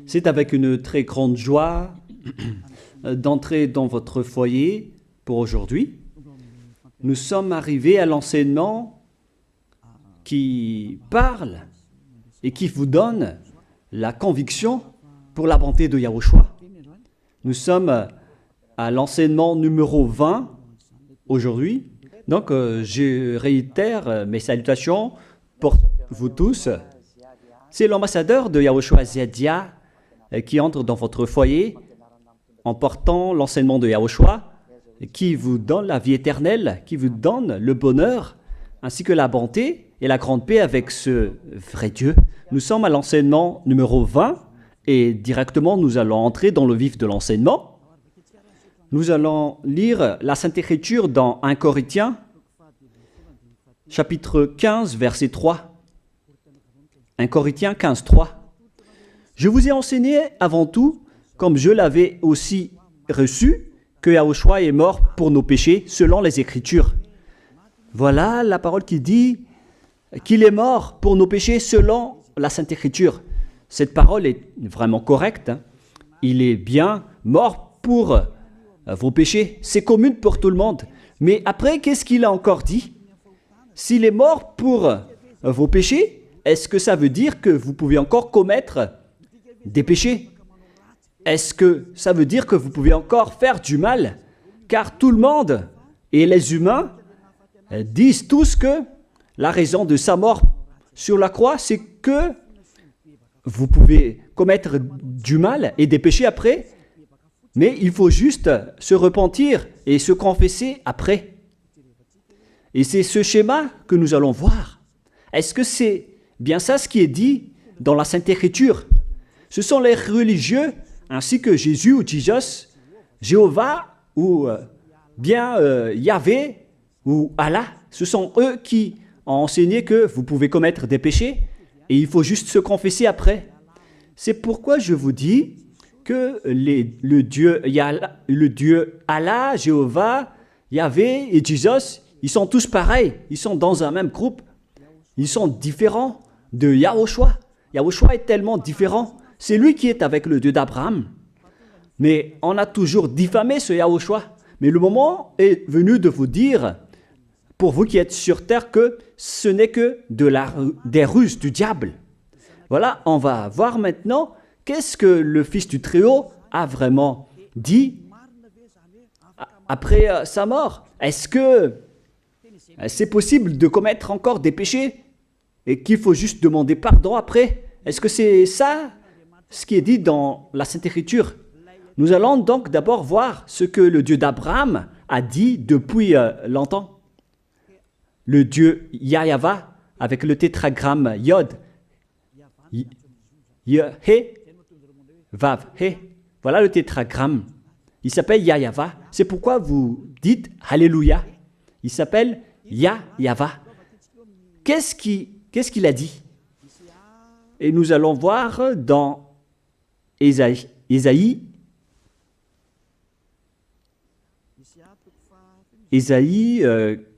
C'est avec une très grande joie d'entrer dans votre foyer pour aujourd'hui. Nous sommes arrivés à l'enseignement qui parle et qui vous donne la conviction pour la bonté de Yahushua. Nous sommes à l'enseignement numéro 20 aujourd'hui. Donc, je réitère mes salutations pour vous tous. C'est l'ambassadeur de Yahushua Ziadia qui entre dans votre foyer en portant l'enseignement de Yahushua qui vous donne la vie éternelle, qui vous donne le bonheur ainsi que la bonté et la grande paix avec ce vrai Dieu. Nous sommes à l'enseignement numéro 20 et directement nous allons entrer dans le vif de l'enseignement. Nous allons lire la Sainte Écriture dans 1 Corinthiens, chapitre 15, verset 3. 1 Corinthiens 15, 3. Je vous ai enseigné avant tout, comme je l'avais aussi reçu, que Yahushua est mort pour nos péchés selon les Écritures. Voilà la parole qui dit qu'il est mort pour nos péchés selon la Sainte Écriture. Cette parole est vraiment correcte. Il est bien mort pour vos péchés. C'est commun pour tout le monde. Mais après, qu'est-ce qu'il a encore dit? S'il est mort pour vos péchés, est-ce que ça veut dire que vous pouvez encore commettre des péchés? Est-ce que ça veut dire que vous pouvez encore faire du mal? Car tout le monde et les humains disent tous que la raison de sa mort sur la croix, c'est que vous pouvez commettre du mal et des péchés après, mais il faut juste se repentir et se confesser après. Et c'est ce schéma que nous allons voir. Est-ce que c'est bien ça ce qui est dit dans la Sainte Écriture? Ce sont les religieux ainsi que Jésus ou Jesus, Jéhovah ou bien Yahvé ou Allah. Ce sont eux qui ont enseigné que vous pouvez commettre des péchés et il faut juste se confesser après. C'est pourquoi je vous dis que le Dieu Allah, Jéhovah, Yahvé et Jesus, ils sont tous pareils. Ils sont dans un même groupe. Ils sont différents de Yahushua. Yahushua est tellement différent. C'est lui qui est avec le Dieu d'Abraham. Mais on a toujours diffamé ce Yahushua. Mais le moment est venu de vous dire, pour vous qui êtes sur terre, que ce n'est que des ruses du diable. Voilà, on va voir maintenant qu'est-ce que le Fils du Très-Haut a vraiment dit après sa mort. Est-ce que c'est possible de commettre encore des péchés et qu'il faut juste demander pardon après? Est-ce que c'est ça ce qui est dit dans la Sainte Écriture? Nous allons donc d'abord voir ce que le Dieu d'Abraham a dit depuis longtemps. Le Dieu Yahva avec le tétragramme Yod, He, Vav, He. Voilà le tétragramme. Il s'appelle Yahva. C'est pourquoi vous dites Alléluia. Il s'appelle Yahva. Qu'est-ce qu'il a dit? Et nous allons voir dans Ésaïe,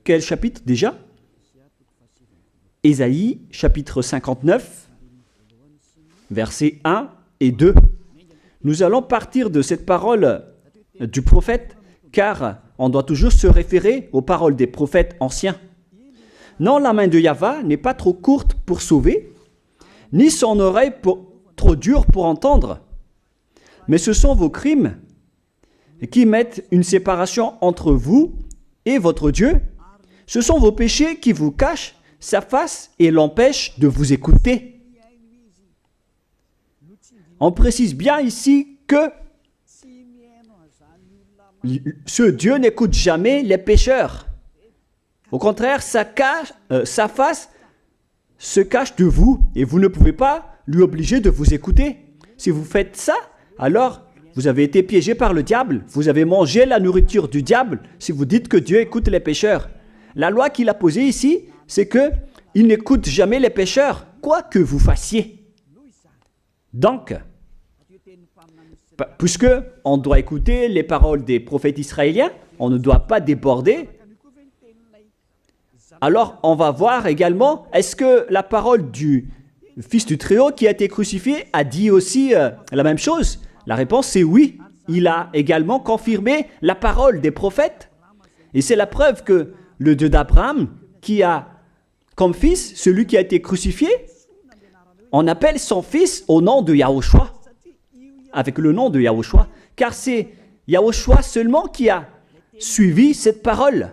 quel chapitre déjà? Ésaïe, chapitre 59, versets 1 et 2. Nous allons partir de cette parole du prophète, car on doit toujours se référer aux paroles des prophètes anciens. Non, la main de Yahva n'est pas trop courte pour sauver, ni son oreille trop dure pour entendre. Mais ce sont vos crimes qui mettent une séparation entre vous et votre Dieu. Ce sont vos péchés qui vous cachent sa face et l'empêchent de vous écouter. On précise bien ici que ce Dieu n'écoute jamais les pécheurs. Au contraire, sa face se cache de vous et vous ne pouvez pas lui obliger de vous écouter. Si vous faites ça, alors vous avez été piégé par le diable. Vous avez mangé la nourriture du diable si vous dites que Dieu écoute les pécheurs. La loi qu'il a posée ici, c'est qu'il n'écoute jamais les pécheurs, quoi que vous fassiez. Donc, puisque on doit écouter les paroles des prophètes israéliens, on ne doit pas déborder. Alors, on va voir également, est-ce que la parole du Fils du Très-Haut qui a été crucifié a dit aussi la même chose? La réponse c'est oui. Il a également confirmé la parole des prophètes. Et c'est la preuve que le Dieu d'Abraham, qui a comme fils celui qui a été crucifié, on appelle son fils au nom de Yahushua, avec le nom de Yahushua, car c'est Yahushua seulement qui a suivi cette parole.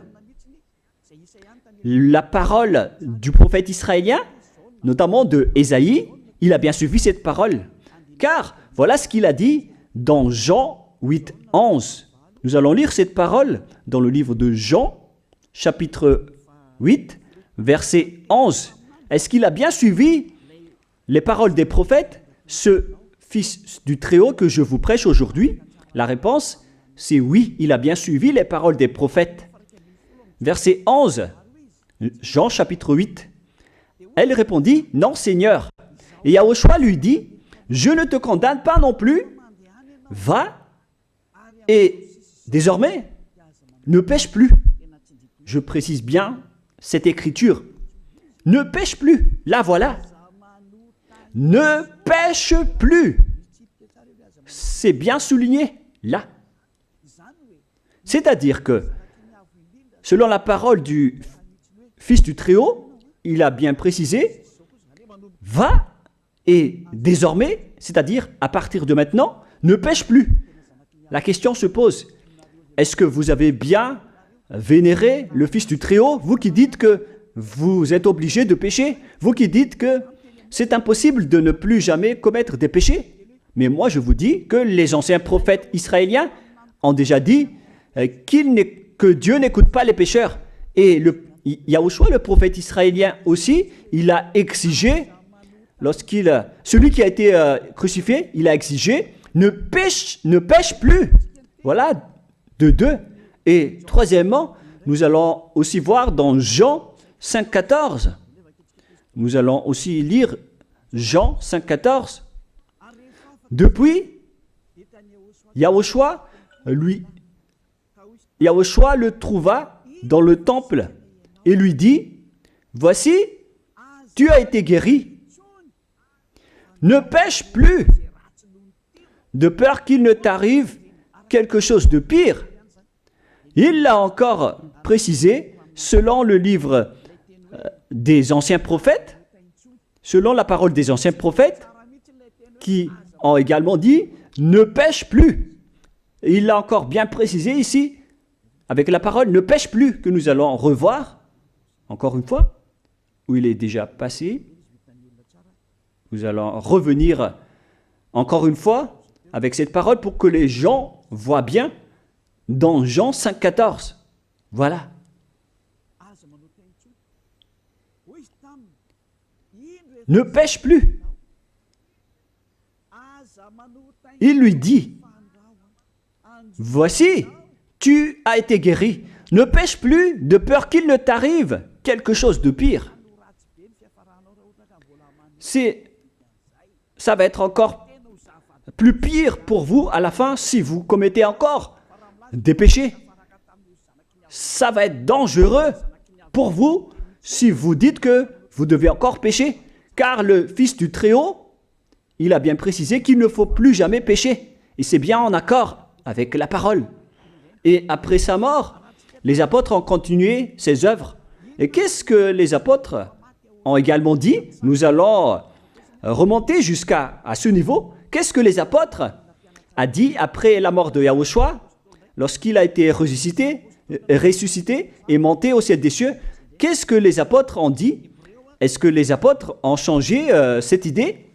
La parole du prophète israélien, notamment de Ésaïe, il a bien suivi cette parole. Car voilà ce qu'il a dit dans Jean 8, 11. Nous allons lire cette parole dans le livre de Jean, chapitre 8, verset 11. Est-ce qu'il a bien suivi les paroles des prophètes, ce Fils du Très-Haut que je vous prêche aujourd'hui? La réponse, c'est oui, il a bien suivi les paroles des prophètes. Verset 11, Jean chapitre 8. Elle répondit, non Seigneur. Et Yahushua lui dit, je ne te condamne pas non plus, va et désormais ne pêche plus. Je précise bien cette écriture. Ne pêche plus, là voilà. Ne pêche plus. C'est bien souligné, là. C'est-à-dire que, selon la parole du Fils du Très-Haut, il a bien précisé, va et désormais, c'est-à-dire à partir de maintenant, ne pêche plus. La question se pose, est-ce que vous avez bien vénéré le Fils du Très-Haut, vous qui dites que vous êtes obligé de pécher, vous qui dites que c'est impossible de ne plus jamais commettre des péchés? Mais moi je vous dis que les anciens prophètes israéliens ont déjà dit que Dieu n'écoute pas les pécheurs. Et Yahushua, le prophète israélien aussi, il a exigé, celui qui a été crucifié, il a exigé, ne pêche plus. Voilà, de deux. Et troisièmement, nous allons aussi voir dans Jean 5,14. Nous allons aussi lire Jean 5,14. Depuis, Yahushua le trouva dans le temple et lui dit, voici, tu as été guéri. Ne pêche plus, de peur qu'il ne t'arrive quelque chose de pire. Il l'a encore précisé selon le livre des anciens prophètes, selon la parole des anciens prophètes, qui ont également dit « ne pêche plus ». Il l'a encore bien précisé ici, avec la parole « ne pêche plus » que nous allons revoir, encore une fois, où il est déjà passé. Nous allons revenir encore une fois avec cette parole pour que les gens voient bien dans Jean 5,14. Voilà. Ne pêche plus. Il lui dit, voici, tu as été guéri. Ne pêche plus de peur qu'il ne t'arrive quelque chose de pire. Ça va être encore plus pire pour vous à la fin si vous commettez encore des péchés. Ça va être dangereux pour vous si vous dites que vous devez encore pécher. Car le Fils du Très-Haut, il a bien précisé qu'il ne faut plus jamais pécher. Et c'est bien en accord avec la parole. Et après sa mort, les apôtres ont continué ses œuvres. Et qu'est-ce que les apôtres ont également dit? Nous allons remonter jusqu'à ce niveau. Qu'est-ce que les apôtres ont dit après la mort de Yahushua, lorsqu'il a été ressuscité et monté au ciel des cieux? Qu'est-ce que les apôtres ont dit? Est-ce que les apôtres ont changé cette idée?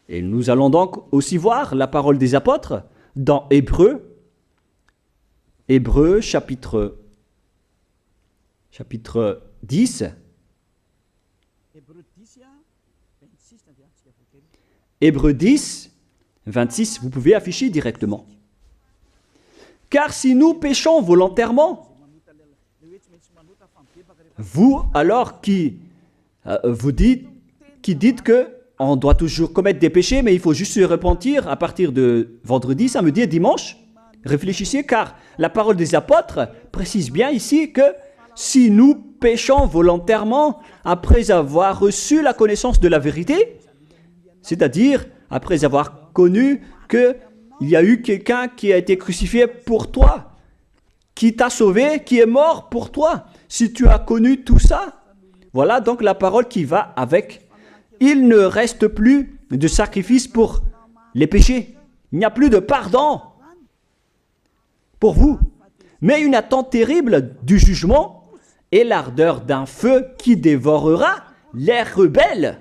Et nous allons donc aussi voir la parole des apôtres dans Hébreux chapitre 10. Hébreux 10, 26, vous pouvez afficher directement. Car si nous péchons volontairement, vous alors qui dites que on doit toujours commettre des péchés, mais il faut juste se repentir à partir de vendredi, samedi et dimanche, réfléchissez, car la parole des apôtres précise bien ici que si nous péchons volontairement après avoir reçu la connaissance de la vérité, C'est-à-dire, après avoir connu qu'il y a eu quelqu'un qui a été crucifié pour toi, qui t'a sauvé, qui est mort pour toi. Si tu as connu tout ça, voilà donc la parole qui va avec. Il ne reste plus de sacrifice pour les péchés. Il n'y a plus de pardon pour vous. Mais une attente terrible du jugement et l'ardeur d'un feu qui dévorera les rebelles.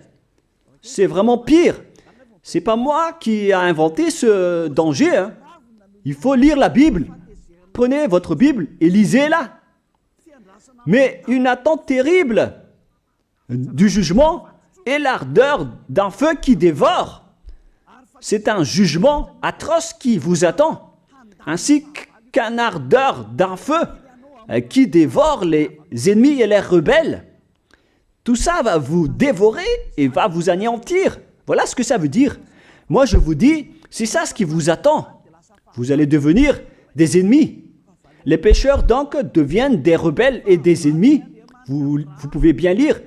C'est vraiment pire. C'est pas moi qui ai inventé ce danger. Hein. Il faut lire la Bible. Prenez votre Bible et lisez-la. Mais une attente terrible du jugement et l'ardeur d'un feu qui dévore. C'est un jugement atroce qui vous attend, ainsi qu'une ardeur d'un feu qui dévore les ennemis et les rebelles. Tout ça va vous dévorer et va vous anéantir. Voilà ce que ça veut dire. Moi, je vous dis, c'est ça ce qui vous attend. Vous allez devenir des ennemis. Les pécheurs, donc, deviennent des rebelles et des ennemis. Vous pouvez bien lire.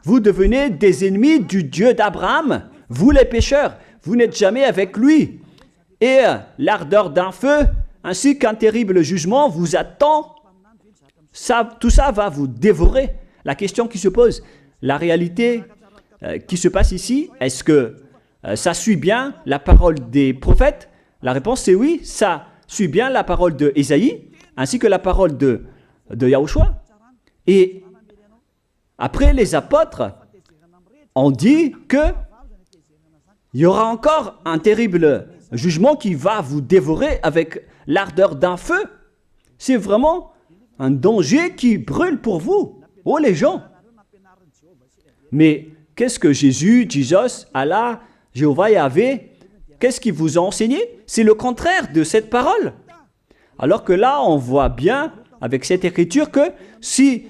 Vous devenez des ennemis du Dieu d'Abraham. Vous, les pécheurs, vous n'êtes jamais avec lui. Et l'ardeur d'un feu, ainsi qu'un terrible jugement, vous attend. Tout ça va vous dévorer. La question qui se pose, la réalité qui se passe ici, est-ce que ça suit bien la parole des prophètes? La réponse c'est oui, ça suit bien la parole de Ésaïe, ainsi que la parole de Yahushua. Et après, les apôtres ont dit qu'il y aura encore un terrible jugement qui va vous dévorer avec l'ardeur d'un feu. C'est vraiment un danger qui brûle pour vous. Oh les gens! Mais qu'est-ce que Jésus, Allah, Jéhovah, Yahvé, qu'est-ce qu'ils vous ont enseigné? C'est le contraire de cette parole. Alors que là, on voit bien avec cette écriture que si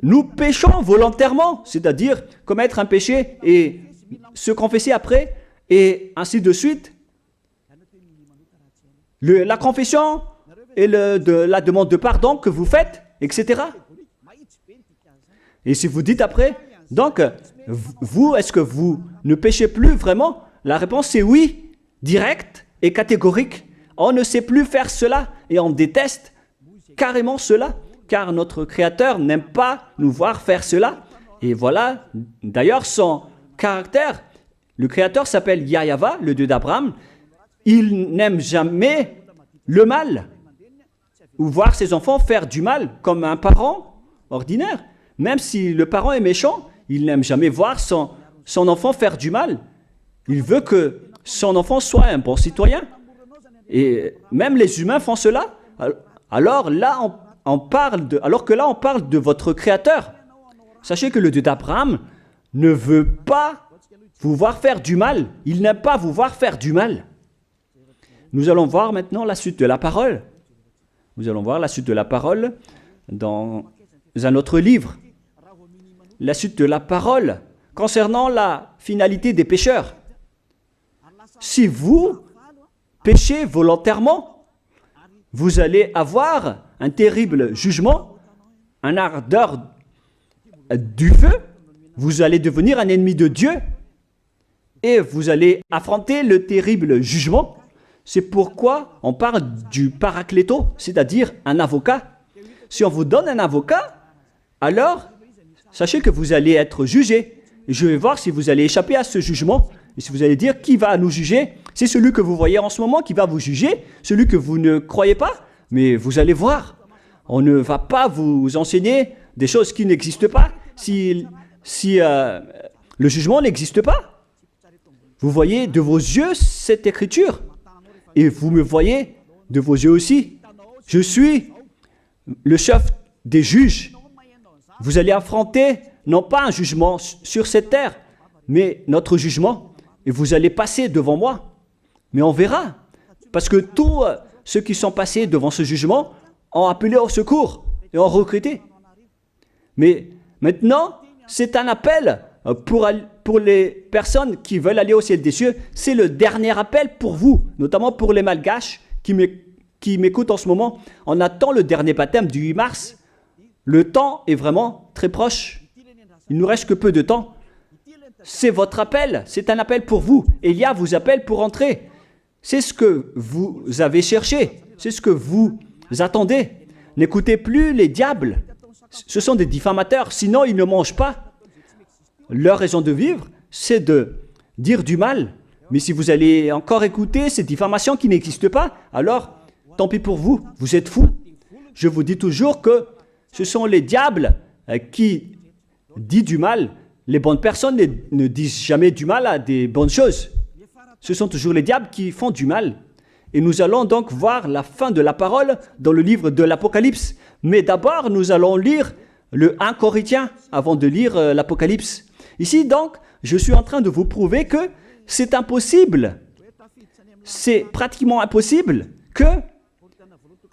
nous péchons volontairement, c'est-à-dire commettre un péché et se confesser après, et ainsi de suite, la confession et la demande de pardon que vous faites, etc. Et si vous dites après, donc, vous, est-ce que vous ne péchez plus vraiment? La réponse est oui, directe et catégorique. On ne sait plus faire cela et on déteste carrément cela, car notre Créateur n'aime pas nous voir faire cela. Et voilà, d'ailleurs, son caractère, le Créateur s'appelle Yahva, le Dieu d'Abraham. Il n'aime jamais le mal ou voir ses enfants faire du mal comme un parent ordinaire. Même si le parent est méchant, il n'aime jamais voir son enfant faire du mal. Il veut que son enfant soit un bon citoyen. Et même les humains font cela. Alors que là, on parle de votre Créateur. Sachez que le Dieu d'Abraham ne veut pas vous voir faire du mal. Il n'aime pas vous voir faire du mal. Nous allons voir maintenant la suite de la parole. Nous allons voir la suite de la parole dans un autre livre. La suite de la parole concernant la finalité des pécheurs. Si vous péchez volontairement, vous allez avoir un terrible jugement, un ardeur du feu, vous allez devenir un ennemi de Dieu et vous allez affronter le terrible jugement. C'est pourquoi on parle du paracléto, c'est-à-dire un avocat. Si on vous donne un avocat, alors sachez que vous allez être jugé. Et je vais voir si vous allez échapper à ce jugement. Et si vous allez dire qui va nous juger, c'est celui que vous voyez en ce moment qui va vous juger, celui que vous ne croyez pas. Mais vous allez voir, on ne va pas vous enseigner des choses qui n'existent pas si le jugement n'existe pas. Vous voyez de vos yeux cette écriture et vous me voyez de vos yeux aussi. Je suis le chef des juges. Vous allez affronter non pas un jugement sur cette terre, mais notre jugement. Et vous allez passer devant moi. Mais on verra. Parce que tous ceux qui sont passés devant ce jugement ont appelé au secours et ont recruté. Mais maintenant, c'est un appel pour les personnes qui veulent aller au ciel des cieux. C'est le dernier appel pour vous, notamment pour les Malgaches qui m'écoutent en ce moment. On attend le dernier baptême du 8 mars. Le temps est vraiment très proche. Il ne nous reste que peu de temps. c'est votre appel, c'est un appel pour vous. Élia vous appelle pour entrer. C'est ce que vous avez cherché, c'est ce que vous attendez. N'écoutez plus les diables, ce sont des diffamateurs, sinon ils ne mangent pas. Leur raison de vivre, c'est de dire du mal. Mais si vous allez encore écouter ces diffamations qui n'existent pas, alors tant pis pour vous, vous êtes fous. Je vous dis toujours que ce sont les diables qui disent du mal. Les bonnes personnes ne disent jamais du mal à des bonnes choses. Ce sont toujours les diables qui font du mal. Et nous allons donc voir la fin de la parole dans le livre de l'Apocalypse. Mais d'abord, nous allons lire le 1 Corinthiens avant de lire l'Apocalypse. Ici donc, je suis en train de vous prouver que c'est impossible. C'est pratiquement impossible que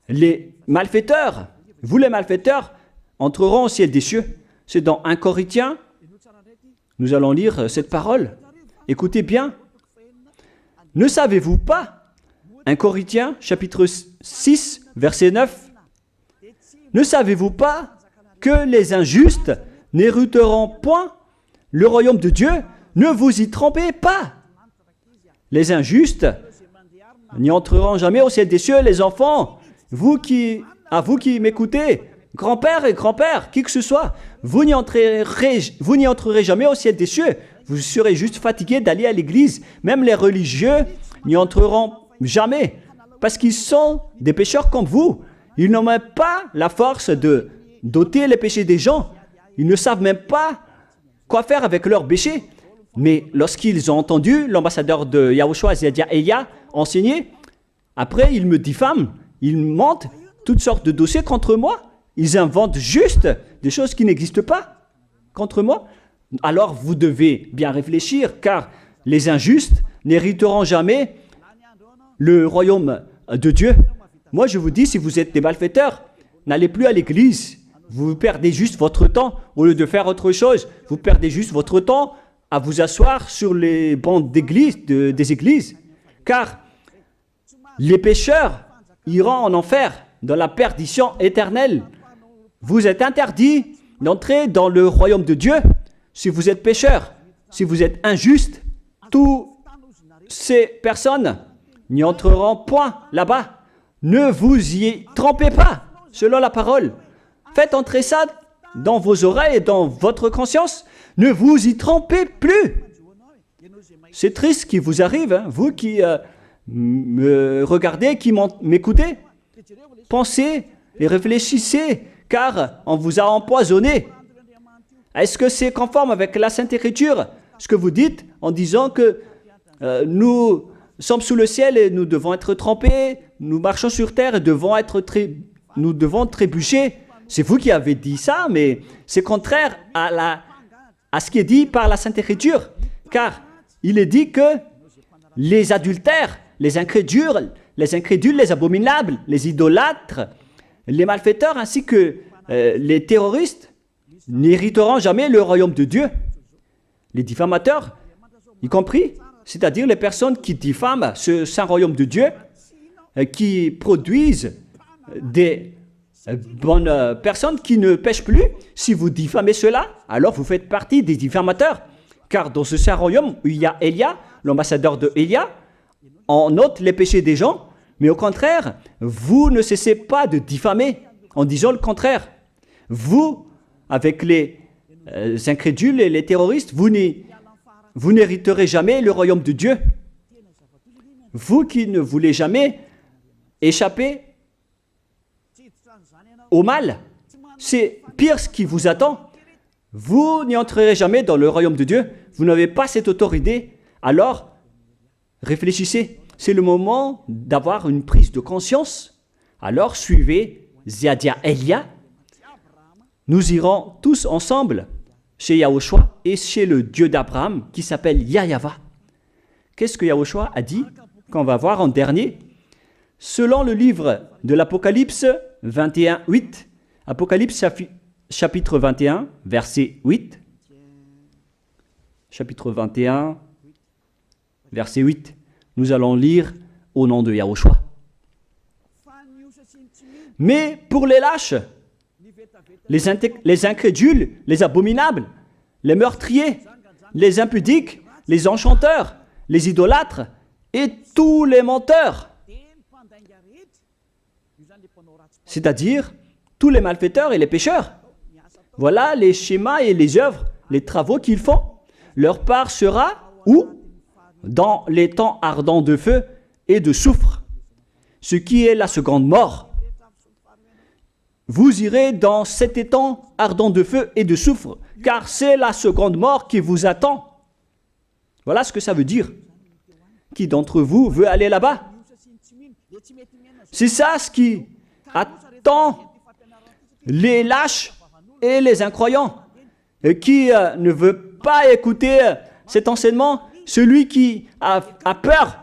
les malfaiteurs, vous les malfaiteurs, entreront au ciel des cieux. C'est dans 1 Corinthiens, nous allons lire cette parole. Écoutez bien. Ne savez-vous pas, 1 Corinthiens chapitre 6, verset 9, ne savez-vous pas que les injustes n'hériteront point le royaume de Dieu? Ne vous y trompez pas. Les injustes n'y entreront jamais au ciel des cieux, les enfants. Vous qui m'écoutez, grand-père et grand-père, qui que ce soit, vous n'y entrerez jamais au ciel des cieux. Vous serez juste fatigué d'aller à l'église. Même les religieux n'y entreront jamais, parce qu'ils sont des pécheurs comme vous. Ils n'ont même pas la force de d'ôter les péchés des gens. Ils ne savent même pas quoi faire avec leurs péchés. Mais lorsqu'ils ont entendu l'ambassadeur de Yahushua, c'est-à-dire Elia, enseigner, après ils me diffament, ils mentent toutes sortes de dossiers contre moi. Ils inventent juste des choses qui n'existent pas contre moi. Alors vous devez bien réfléchir, car les injustes n'hériteront jamais le royaume de Dieu. Moi je vous dis, si vous êtes des malfaiteurs, n'allez plus à l'église. Vous perdez juste votre temps au lieu de faire autre chose. Vous perdez juste votre temps à vous asseoir sur les bancs d'église, des églises. Car les pécheurs iront en enfer, dans la perdition éternelle. Vous êtes interdit d'entrer dans le royaume de Dieu si vous êtes pécheur, si vous êtes injuste. Toutes ces personnes n'y entreront point là-bas. Ne vous y trompez pas, selon la parole. Faites entrer ça dans vos oreilles et dans votre conscience. Ne vous y trompez plus. C'est triste ce qui vous arrive, hein, vous qui me regardez, qui m'écoutez. Pensez et réfléchissez, car on vous a empoisonné. Est-ce que c'est conforme avec la Sainte Écriture, ce que vous dites en disant que nous sommes sous le ciel et nous devons être trempés, nous marchons sur terre et nous devons trébucher? C'est vous qui avez dit ça, mais c'est contraire à ce qui est dit par la Sainte Écriture, car il est dit que les adultères, les incrédules, les abominables, les idolâtres, les malfaiteurs ainsi que les terroristes n'hériteront jamais le royaume de Dieu. Les diffamateurs, y compris, c'est-à-dire les personnes qui diffament ce saint royaume de Dieu, qui produisent des bonnes personnes qui ne pêchent plus. Si vous diffamez cela, alors vous faites partie des diffamateurs. Car dans ce saint royaume où il y a Elia, l'ambassadeur de Elia, on note les péchés des gens, mais au contraire, vous ne cessez pas de diffamer en disant le contraire. Vous, avec les incrédules et les terroristes, vous n'hériterez jamais le royaume de Dieu. Vous qui ne voulez jamais échapper au mal, c'est pire ce qui vous attend. Vous n'y entrerez jamais dans le royaume de Dieu. Vous n'avez pas cette autorité. Alors, réfléchissez. C'est le moment d'avoir une prise de conscience. Alors, suivez Ziadia Elia. Nous irons tous ensemble chez Yahushua et chez le Dieu d'Abraham qui s'appelle Yahyawa. Qu'est-ce que Yahushua a dit qu'on va voir en dernier? Selon le livre de l'Apocalypse 21, 8, Apocalypse chapitre 21, verset 8, chapitre 21, verset 8, nous allons lire au nom de Yahushua. Mais pour les lâches, les incrédules, les abominables, les meurtriers, les impudiques, les enchanteurs, les idolâtres et tous les menteurs. C'est-à-dire tous les malfaiteurs et les pécheurs. Voilà les schémas et les œuvres, les travaux qu'ils font. Leur part sera où? Dans les temps ardents de feu et de soufre, ce qui est la seconde mort. Vous irez dans cet étang ardent de feu et de soufre, car c'est la seconde mort qui vous attend. Voilà ce que ça veut dire. Qui d'entre vous veut aller là-bas? C'est ça ce qui attend les lâches et les incroyants. Et qui ne veut pas écouter cet enseignement, celui qui a peur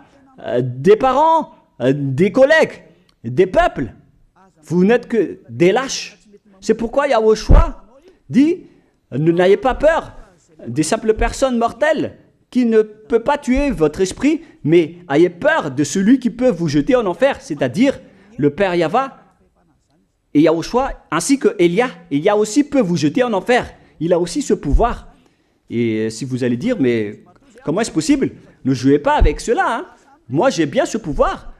des parents, des collègues, des peuples. Vous n'êtes que des lâches. C'est pourquoi Yahushua dit, ne n'ayez pas peur des simples personnes mortelles qui ne peut pas tuer votre esprit, mais ayez peur de celui qui peut vous jeter en enfer, c'est-à-dire le Père Yahva et Yahushua, ainsi que Elia. Elia aussi peut vous jeter en enfer. Il a aussi ce pouvoir. Et si vous allez dire, mais comment est-ce possible? Ne jouez pas avec cela. Hein. Moi, j'ai bien ce pouvoir.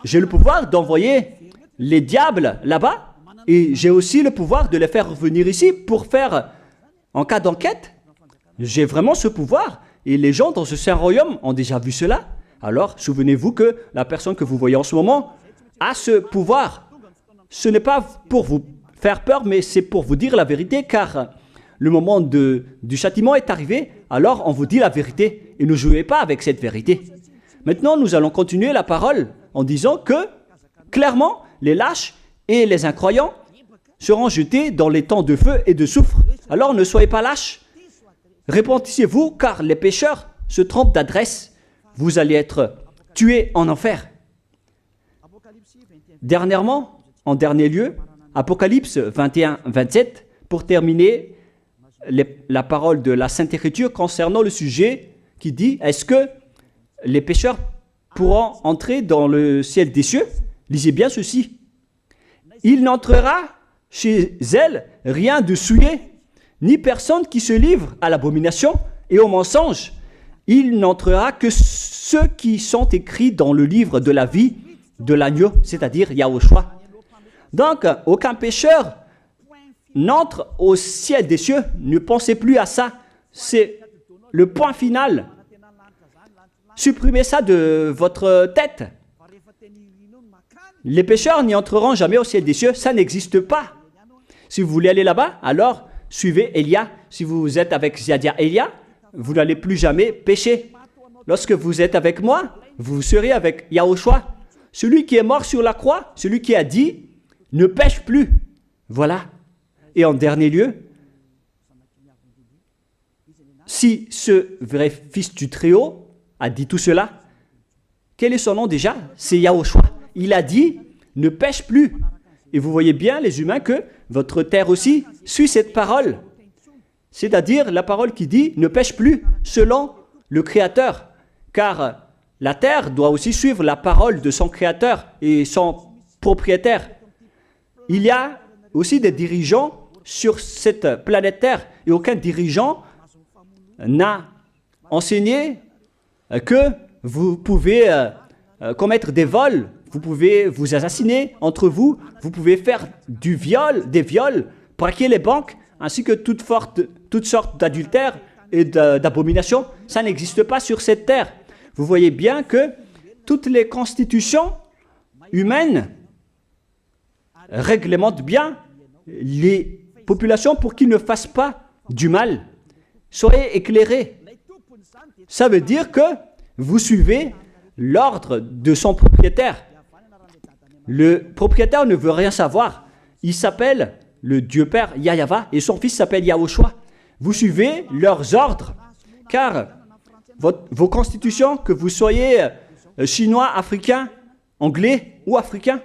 J'ai le pouvoir d'envoyer les diables là-bas. Et j'ai aussi le pouvoir de les faire revenir ici pour faire, en cas d'enquête. J'ai vraiment ce pouvoir. Et les gens dans ce saint royaume ont déjà vu cela. Alors, souvenez-vous que la personne que vous voyez en ce moment a ce pouvoir. Ce n'est pas pour vous faire peur, mais c'est pour vous dire la vérité, car le moment du châtiment est arrivé, alors on vous dit la vérité, et ne jouez pas avec cette vérité. Maintenant, nous allons continuer la parole en disant que, clairement, les lâches et les incroyants seront jetés dans les temps de feu et de soufre. Alors ne soyez pas lâches, repentissez-vous, car les pécheurs se trompent d'adresse. Vous allez être tués en enfer. Dernièrement, en dernier lieu, Apocalypse 21-27, pour terminer la parole de la Sainte Écriture concernant le sujet qui dit, est-ce que les pécheurs pourront entrer dans le ciel des cieux? Lisez bien ceci. Il n'entrera chez elle rien de souillé, ni personne qui se livre à l'abomination et au mensonge. Il n'entrera que ceux qui sont écrits dans le livre de la vie de l'agneau, c'est-à-dire Yahushua. Donc, aucun pécheur n'entre au ciel des cieux. Ne pensez plus à ça. C'est le point final. Supprimez ça de votre tête. Les pécheurs n'y entreront jamais au ciel des cieux. Ça n'existe pas. Si vous voulez aller là-bas, alors suivez Elia. Si vous êtes avec Ziadia Elia, vous n'allez plus jamais pécher. Lorsque vous êtes avec moi, vous serez avec Yahushua. Celui qui est mort sur la croix, celui qui a dit, ne pêche plus. Voilà. Et en dernier lieu, si ce vrai fils du Très-Haut a dit tout cela, quel est son nom déjà? C'est Yahushua. Il a dit, ne pêche plus. Et vous voyez bien, les humains, que votre terre aussi suit cette parole. C'est-à-dire la parole qui dit, ne pêche plus, selon le Créateur. Car la terre doit aussi suivre la parole de son Créateur et son propriétaire. Il y a aussi des dirigeants sur cette planète Terre et aucun dirigeant n'a enseigné que vous pouvez commettre des vols, vous pouvez vous assassiner entre vous, vous pouvez faire des viols, braquer les banques, ainsi que toutes sortes d'adultères et d'abominations. Ça n'existe pas sur cette terre. Vous voyez bien que toutes les constitutions humaines réglementent bien les populations pour qu'ils ne fassent pas du mal. Soyez éclairés. Ça veut dire que vous suivez l'ordre de son propriétaire. Le propriétaire ne veut rien savoir. Il s'appelle le Dieu Père Yahva et son fils s'appelle Yahushua. Vous suivez leurs ordres, car vos constitutions, que vous soyez chinois, africain, anglais ou africain,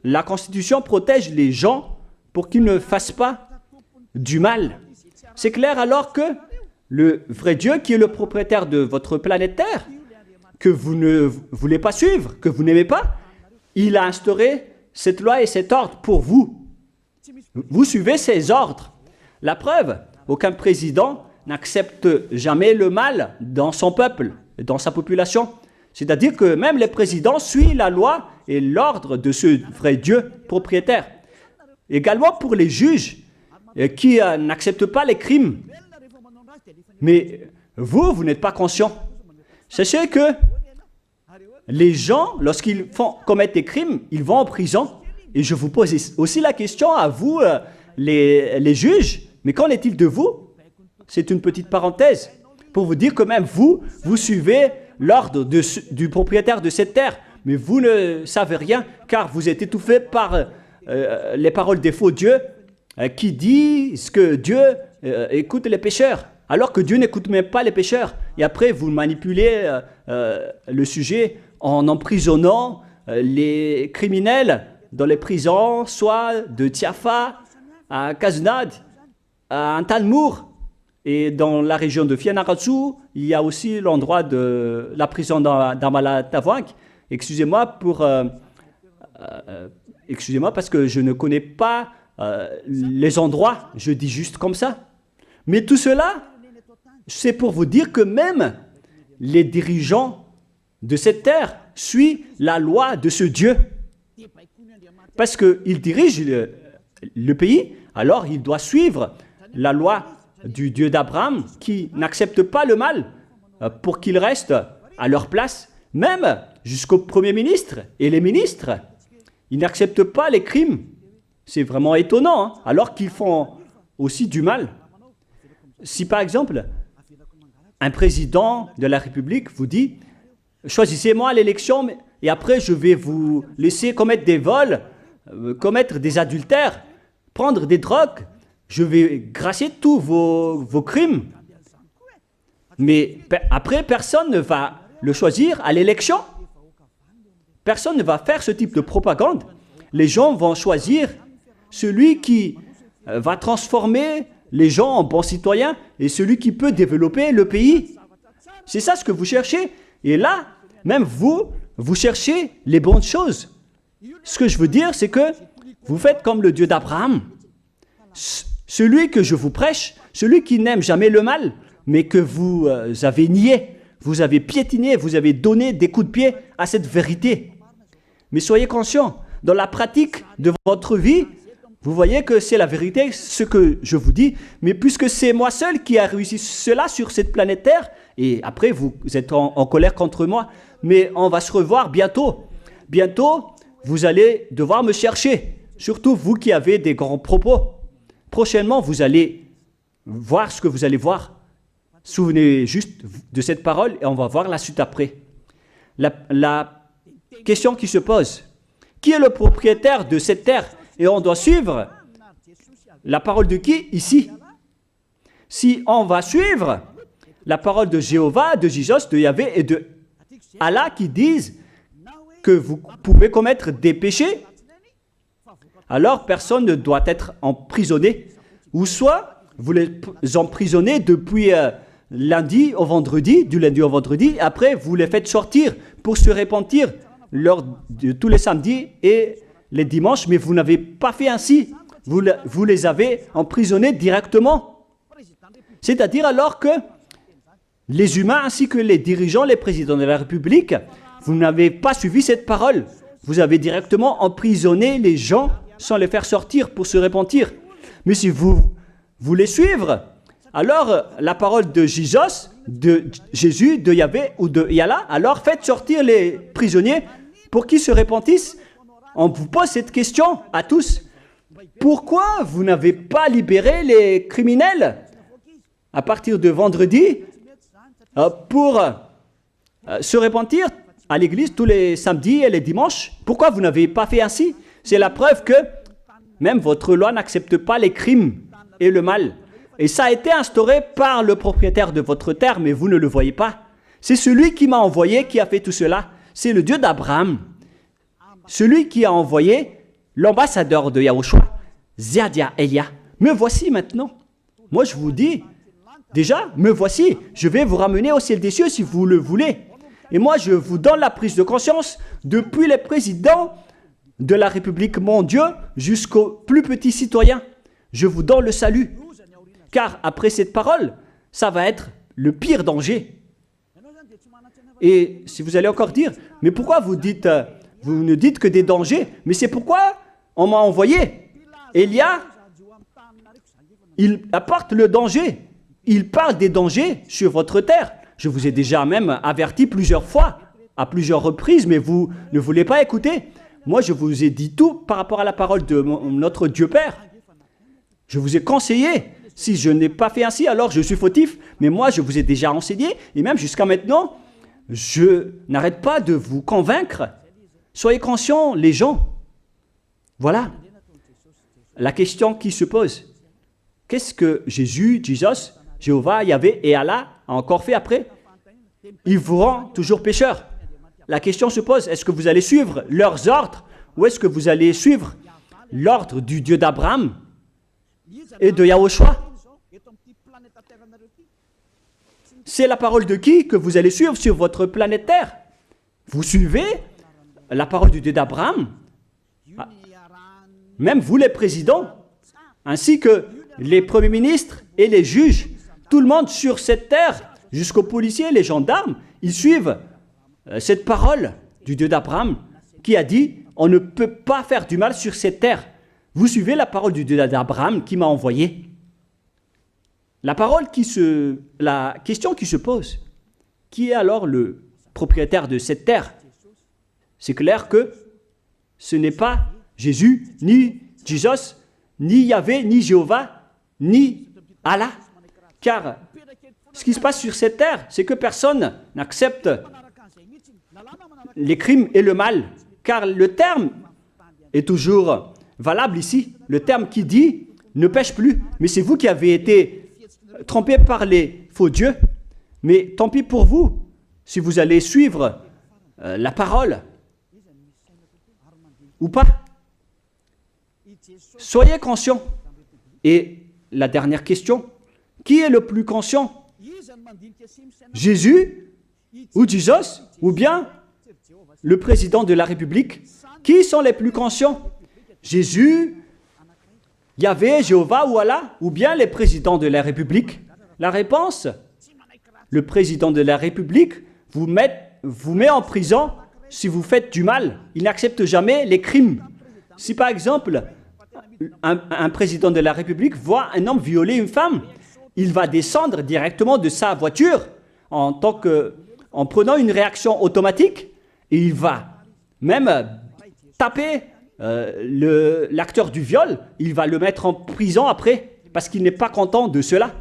la constitution protège les gens pour qu'ils ne fassent pas du mal. C'est clair alors que le vrai Dieu, qui est le propriétaire de votre planète Terre, que vous ne voulez pas suivre, que vous n'aimez pas, il a instauré cette loi et cet ordre pour vous. Vous suivez ces ordres. La preuve, aucun président n'accepte jamais le mal dans son peuple, dans sa population. C'est-à-dire que même les présidents suivent la loi et l'ordre de ce vrai Dieu propriétaire. Également pour les juges qui n'acceptent pas les crimes. Mais vous n'êtes pas conscient. Sachez que les gens, lorsqu'ils commettent des crimes, ils vont en prison. Et je vous pose aussi la question à vous, les juges, mais qu'en est-il de vous? C'est une petite parenthèse pour vous dire que même vous suivez l'ordre du propriétaire de cette terre, mais vous ne savez rien car vous êtes étouffé par les paroles des faux dieux qui disent que Dieu écoute les pécheurs, alors que Dieu n'écoute même pas les pécheurs. Et après, vous manipulez le sujet en emprisonnant les criminels dans les prisons, soit de Tiafa à Kaznad, à Antalmour. Et dans la région de Fianarantsoa, il y a aussi l'endroit de la prison d'Amala-Tavoink. Excusez-moi parce que je ne connais pas les endroits, je dis juste comme ça. Mais tout cela, c'est pour vous dire que même les dirigeants de cette terre suivent la loi de ce Dieu. Parce qu'ils dirigent le pays, alors il doit suivre la loi du Dieu d'Abraham qui n'accepte pas le mal pour qu'ils restent à leur place, même jusqu'au Premier ministre et les ministres. Ils n'acceptent pas les crimes. C'est vraiment étonnant, hein, alors qu'ils font aussi du mal. Si par exemple, un président de la République vous dit « Choisissez-moi à l'élection et après je vais vous laisser commettre des vols, commettre des adultères, prendre des drogues, je vais grâcer tous vos crimes. » Mais après, personne ne va le choisir à l'élection. Personne ne va faire ce type de propagande. Les gens vont choisir celui qui va transformer les gens en bons citoyens et celui qui peut développer le pays. C'est ça ce que vous cherchez. Et là, même vous cherchez les bonnes choses. Ce que je veux dire, c'est que vous faites comme le Dieu d'Abraham. Celui que je vous prêche, celui qui n'aime jamais le mal, mais que vous avez nié, vous avez piétiné, vous avez donné des coups de pied à cette vérité. Mais soyez conscients, dans la pratique de votre vie, vous voyez que c'est la vérité, ce que je vous dis, mais puisque c'est moi seul qui a réussi cela sur cette planète Terre, et après vous êtes en colère contre moi, mais on va se revoir bientôt. Bientôt, vous allez devoir me chercher, surtout vous qui avez des grands propos. Prochainement, vous allez voir ce que vous allez voir. Souvenez juste de cette parole et on va voir la suite après. La question qui se pose, qui est le propriétaire de cette terre? Et on doit suivre la parole de qui ici? Si on va suivre la parole de Jéhovah, de Jésus, de Yahvé et de Allah qui disent que vous pouvez commettre des péchés, alors personne ne doit être emprisonné. Ou soit vous les emprisonnez depuis lundi au vendredi, du lundi au vendredi, après vous les faites sortir pour se repentir lors de tous les samedis et les dimanches, mais vous n'avez pas fait ainsi. Vous les avez emprisonnés directement. C'est-à-dire alors que les humains ainsi que les dirigeants, les présidents de la République, vous n'avez pas suivi cette parole. Vous avez directement emprisonné les gens sans les faire sortir pour se repentir. Mais si vous voulez suivre, alors la parole de Jésus, de Yahvé ou de Yallah, alors faites sortir les prisonniers pour qu'ils se repentissent. On vous pose cette question à tous. Pourquoi vous n'avez pas libéré les criminels à partir de vendredi pour se repentir à l'église tous les samedis et les dimanches? Pourquoi vous n'avez pas fait ainsi? C'est la preuve que même votre loi n'accepte pas les crimes et le mal. Et ça a été instauré par le propriétaire de votre terre, mais vous ne le voyez pas. C'est celui qui m'a envoyé qui a fait tout cela. C'est le Dieu d'Abraham. Celui qui a envoyé l'ambassadeur de Yahushua, Ziadia Elia. Me voici maintenant. Moi, je vous dis, déjà, me voici. Je vais vous ramener au ciel des cieux si vous le voulez. Et moi, je vous donne la prise de conscience depuis les présidents de la République, mon Dieu, jusqu'aux plus petits citoyens. Je vous donne le salut. Car après cette parole, ça va être le pire danger. Et si vous allez encore dire, mais pourquoi vous ne dites que des dangers? Mais c'est pourquoi on m'a envoyé. Élia, il apporte le danger. Il parle des dangers sur votre terre. Je vous ai déjà même averti plusieurs fois, à plusieurs reprises, mais vous ne voulez pas écouter. Moi, je vous ai dit tout par rapport à la parole de notre Dieu Père. Je vous ai conseillé. Si je n'ai pas fait ainsi, alors je suis fautif. Mais moi, je vous ai déjà enseigné. Et même jusqu'à maintenant, je n'arrête pas de vous convaincre. Soyez conscients, les gens. Voilà la question qui se pose. Qu'est-ce que Jésus, Jéhovah, Yahvé et Allah a encore fait après? Il vous rend toujours pécheur. La question se pose, est-ce que vous allez suivre leurs ordres ou est-ce que vous allez suivre l'ordre du Dieu d'Abraham et de Yahushua? C'est la parole de qui que vous allez suivre sur votre planète Terre? Vous suivez la parole du Dieu d'Abraham? Même vous les présidents, ainsi que les premiers ministres et les juges, tout le monde sur cette terre, jusqu'aux policiers, les gendarmes, ils suivent cette parole du Dieu d'Abraham qui a dit, on ne peut pas faire du mal sur cette terre. Vous suivez la parole du Dieu d'Abraham qui m'a envoyé. La question qui se pose, qui est alors le propriétaire de cette terre? C'est clair que ce n'est pas Jésus, ni Jesus, ni Yahvé, ni Jéhovah, ni Allah. Car ce qui se passe sur cette terre, c'est que personne n'accepte les crimes et le mal. Car le terme est toujours valable ici. Le terme qui dit « ne pêche plus ». Mais c'est vous qui avez été trompés par les faux dieux. Mais tant pis pour vous, si vous allez suivre la parole ou pas. Soyez conscients. Et la dernière question, qui est le plus conscient? Jésus ou Jesus ou bien le président de la République? Qui sont les plus conscients? Jésus, Yahvé, Jéhovah ou Allah ou bien les présidents de la République? La réponse, le président de la République vous met en prison si vous faites du mal. Il n'accepte jamais les crimes. Si par exemple, un président de la République voit un homme violer une femme, il va descendre directement de sa voiture en prenant une réaction automatique et il va même taper l'acteur du viol, il va le mettre en prison après parce qu'il n'est pas content de cela.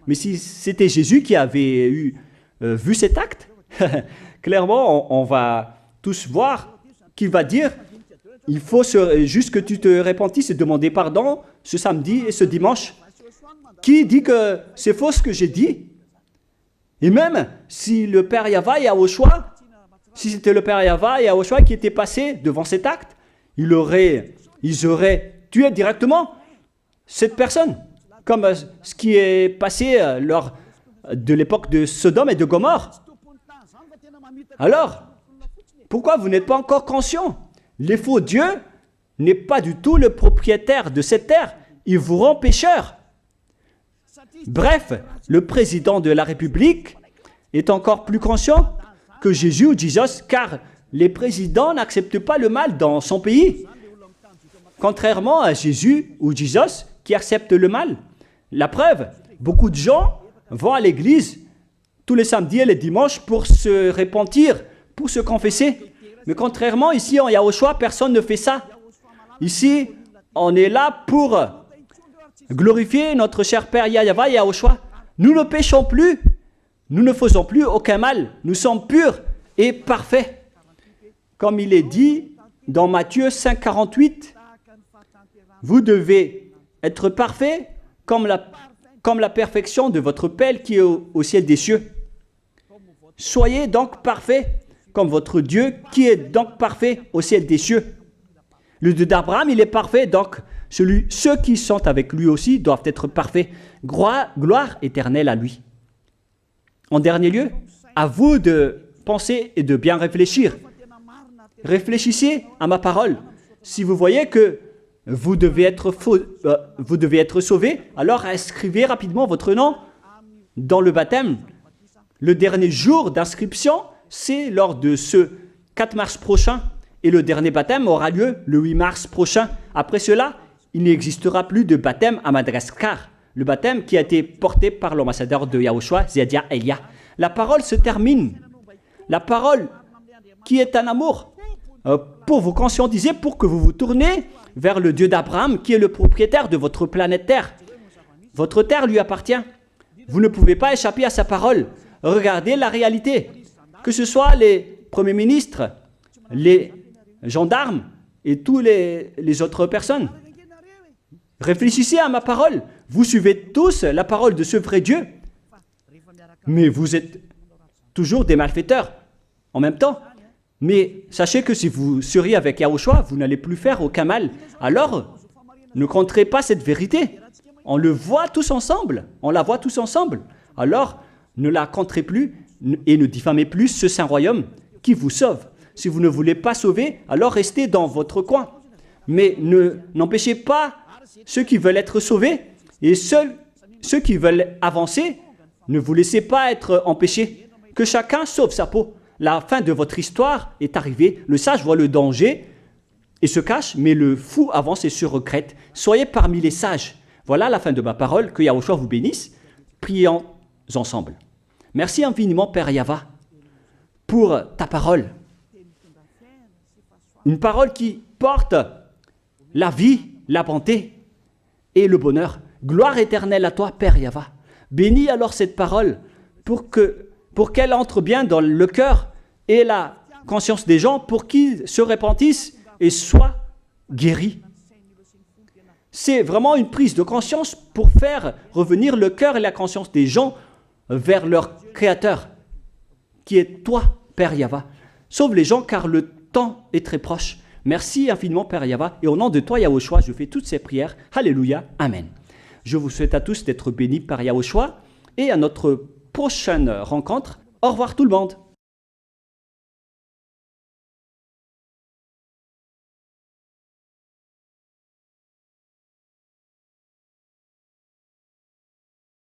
Mais si c'était Jésus qui avait vu cet acte, clairement on va tous voir qu'il va dire il faut juste que tu te repentisses et demander pardon ce samedi et ce dimanche. Qui dit que c'est faux ce que j'ai dit? Et même si le Père Yahvé et Yahushua, si c'était le Père Yahvé et Yahushua qui étaient passés devant cet acte, ils auraient tué directement cette personne, comme ce qui est passé lors de l'époque de Sodome et de Gomorrhe. Alors, pourquoi vous n'êtes pas encore conscient? Les faux dieux n'est pas du tout le propriétaire de cette terre. Il vous rend pécheur. Bref, le président de la République est encore plus conscient que Jésus ou Jesus, car les présidents n'acceptent pas le mal dans son pays. Contrairement à Jésus ou Jesus qui acceptent le mal. La preuve, beaucoup de gens vont à l'église tous les samedis et les dimanches pour se repentir, pour se confesser. Mais contrairement, ici en Yahushua, personne ne fait ça. Ici, on est là pour glorifier notre cher Père Yahvé et Yahushua. Nous ne péchons plus, nous ne faisons plus aucun mal. Nous sommes purs et parfaits. Comme il est dit dans Matthieu 5, 48, vous devez être parfaits comme la perfection de votre Père qui est au ciel des cieux. Soyez donc parfaits comme votre Dieu qui est donc parfait au ciel des cieux. Le Dieu d'Abraham, il est parfait, donc ceux qui sont avec lui aussi doivent être parfaits. Gloire éternelle à lui. En dernier lieu, à vous de penser et de bien réfléchir. Réfléchissez à ma parole. Si vous voyez que vous devez être sauvés, alors inscrivez rapidement votre nom dans le baptême, le dernier jour d'inscription, c'est lors de ce 4 mars prochain. Et le dernier baptême aura lieu le 8 mars prochain. Après cela, il n'existera plus de baptême à Madagascar. Le baptême qui a été porté par l'ambassadeur de Yahushua, Ziadia Elia. La parole se termine. La parole qui est un amour pour vous conscientiser, pour que vous vous tournez vers le Dieu d'Abraham qui est le propriétaire de votre planète Terre. Votre terre lui appartient. Vous ne pouvez pas échapper à sa parole. Regardez la réalité. Que ce soit les premiers ministres, les gendarmes et toutes les autres personnes. Réfléchissez à ma parole. Vous suivez tous la parole de ce vrai Dieu. Mais vous êtes toujours des malfaiteurs en même temps. Mais sachez que si vous seriez avec Yahushua, vous n'allez plus faire aucun mal. Alors, ne compterez pas cette vérité. On le voit tous ensemble. On la voit tous ensemble. Alors, ne la compterez plus et ne diffamez plus ce saint royaume qui vous sauve. Si vous ne voulez pas sauver, alors restez dans votre coin. Mais n'empêchez pas ceux qui veulent être sauvés et ceux qui veulent avancer, ne vous laissez pas être empêchés. Que chacun sauve sa peau. La fin de votre histoire est arrivée. Le sage voit le danger et se cache, mais le fou avance et se regrette. Soyez parmi les sages. Voilà la fin de ma parole. Que Yahushua vous bénisse. Prions ensemble. Merci infiniment, Père Yahva, pour ta parole. Une parole qui porte la vie, la bonté et le bonheur. Gloire éternelle à toi, Père Yahva. Bénis alors cette parole pour qu'elle entre bien dans le cœur et la conscience des gens, pour qu'ils se repentissent et soient guéris. C'est vraiment une prise de conscience pour faire revenir le cœur et la conscience des gens vers leur Créateur, qui est toi, Père Yahva. Sauve les gens car le temps est très proche. Merci infiniment, Père Yahva. Et au nom de toi, Yahushua, je fais toutes ces prières. Alléluia. Amen. Je vous souhaite à tous d'être bénis par Yahushua et à notre prochaine rencontre. Au revoir tout le monde.